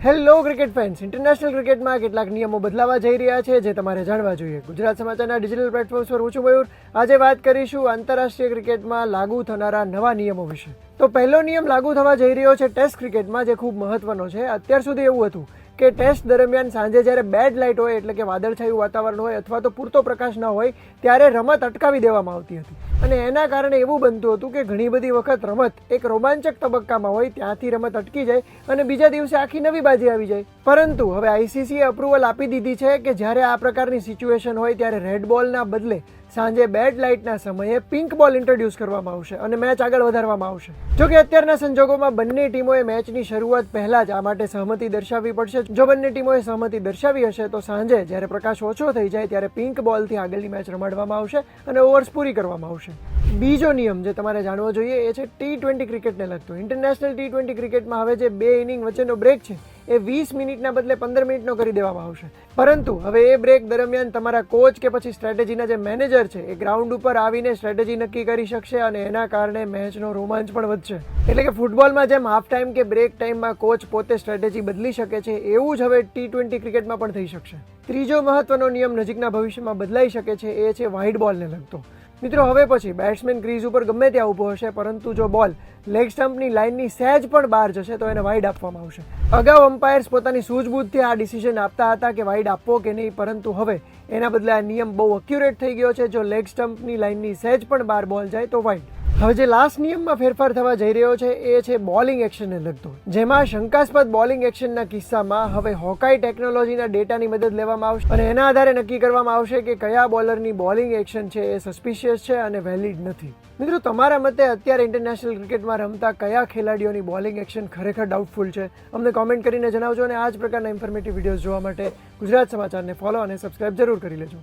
Hello cricket fans, international ક્રિકેટમાં કેટલાક નિયમો બદલાવા જઈ રહ્યા છે જે તમારે જાણવા જોઈએ. ગુજરાત સમાચારના ડિજિટલ પ્લેટફોર્મ્સ પર હું છું મયુર. આજે વાત કરીશું આંતરરાષ્ટ્રીય ક્રિકેટમાં લાગુ થનારા નવા નિયમો વિશે. તો પહેલો નિયમ લાગુ થવા જઈ રહ્યો છે ટેસ્ટ ક્રિકેટમાં, જે ખૂબ મહત્વનો છે. અત્યાર સુધી એવું હતું કે ટેસ્ટ દરમિયાન સાંજે જ્યારે બેડ લાઇટ હોય, એટલે કે વાદળછાયું વાતાવરણ હોય અથવા તો પૂરતો પ્રકાશ ન હોય, ત્યારે રમત અટકાવી દેવામાં આવતી હતી. અને એના કારણે એવું બનતું હતું કે ઘણી બધી વખત રમત એક રોમાંચક તબક્કામાં હોય ત્યાંથી રમત અટકી જાય અને બીજા દિવસે આખી નવી બાજી આવી જાય. પરંતુ હવે આઈસીસીએ અપ્રુવલ આપી દીધી છે કે જ્યારે આ પ્રકારની સિચ્યુએશન હોય ત્યારે રેડ બોલના બદલે સાંજે બેડ લાઇટના સમયે પિંક બોલ ઇન્ટ્રોડ્યુસ કરવામાં આવશે અને મેચ આગળ વધારવામાં આવશે. જોકે અત્યારના સંજોગોમાં બંને ટીમોએ મેચની શરૂઆત પહેલા જ આ માટે સહમતિ દર્શાવવી પડશે. જો બંને ટીમોએ સહમતિ દર્શાવી હશે તો સાંજે જ્યારે પ્રકાશ ઓછો થઈ જાય ત્યારે પિંક બોલથી આગળની મેચ રમાડવામાં આવશે અને ઓવર્સ પૂરી કરવામાં આવશે. બીજો નિયમ જે તમારે જાણવો જોઈએ એ છે T20 ક્રિકેટને લગતો. ઇન્ટરનેશનલ T20 ક્રિકેટમાં હવે જે 2 ઇનિંગ વચ્ચેનો બ્રેક છે એ 20 મિનિટના બદલે 15 મિનિટનો કરી દેવામાં આવશે. પરંતુ હવે એ બ્રેક દરમિયાન તમારા કોચ કે પછી સ્ટ્રેટેજીના જે મેનેજર છે એ ગ્રાઉન્ડ ઉપર આવીને સ્ટ્રેટેજી નક્કી કરી શકશે અને એના કારણે મેચનો રોમાંચ પણ વધશે. એટલે કે ફૂટબોલમાં જેમ હાફ ટાઈમ કે બ્રેક ટાઈમમાં કોચ પોતે સ્ટ્રેટેજી બદલી શકે છે, એવું જ હવે T20 ક્રિકેટમાં પણ થઈ શકશે. ત્રીજો મહત્વનો નિયમ નજીકના ભવિષ્યમાં બદલાઈ શકે છે, એ છે વ્હાઇટ બોલને લગતો. મિત્રો, હવે પછી બેટ્સમેન ક્રીઝ ઉપર ગમે ત્યાં ઊભો હશે, પરંતુ જો બોલ લેગ સ્ટમ્પની લાઇનની સહેજ પણ બહાર જશે તો એને વાઇડ આપવામાં આવશે. અગાઉ અમ્પાયર્સ પોતાની સૂઝબૂછથી આ ડિસિઝન આપતા હતા કે વાઇડ આપવો કે નહીં, પરંતુ હવે એના બદલે આ નિયમ બહુ અક્યુરેટ થઈ ગયો છે. જો લેગ સ્ટમ્પની લાઇનની સહેજ પણ બહાર બોલ જાય તો વાઇડ. હવે જે લાસ્ટ નિયમમાં ફેરફાર થવા જઈ રહ્યો છે એ છે બોલિંગ એક્શનને લગતો, જેમાં શંકાસ્પદ બોલિંગ એક્શનના કિસ્સામાં હવે હોકાઈ ટેકનોલોજીના ડેટાની મદદ લેવામાં આવશે અને એના આધારે નક્કી કરવામાં આવશે કે કયા બોલરની બોલિંગ એક્શન છે એ સસ્પિશિયસ છે અને વેલિડ નથી. મિત્રો, તમારા મતે અત્યારે ઇન્ટરનેશનલ ક્રિકેટમાં રમતા કયા ખેલાડીઓની બોલિંગ એક્શન ખરેખર ડાઉટફુલ છે? અમને કોમેન્ટ કરીને જણાવજો અને આ જ પ્રકારના ઇન્ફોર્મેટિવ વિડીયોઝ જોવા માટે ગુજરાત સમાચારને ફોલો અને સબસ્ક્રાઇબ જરૂર કરી લેજો.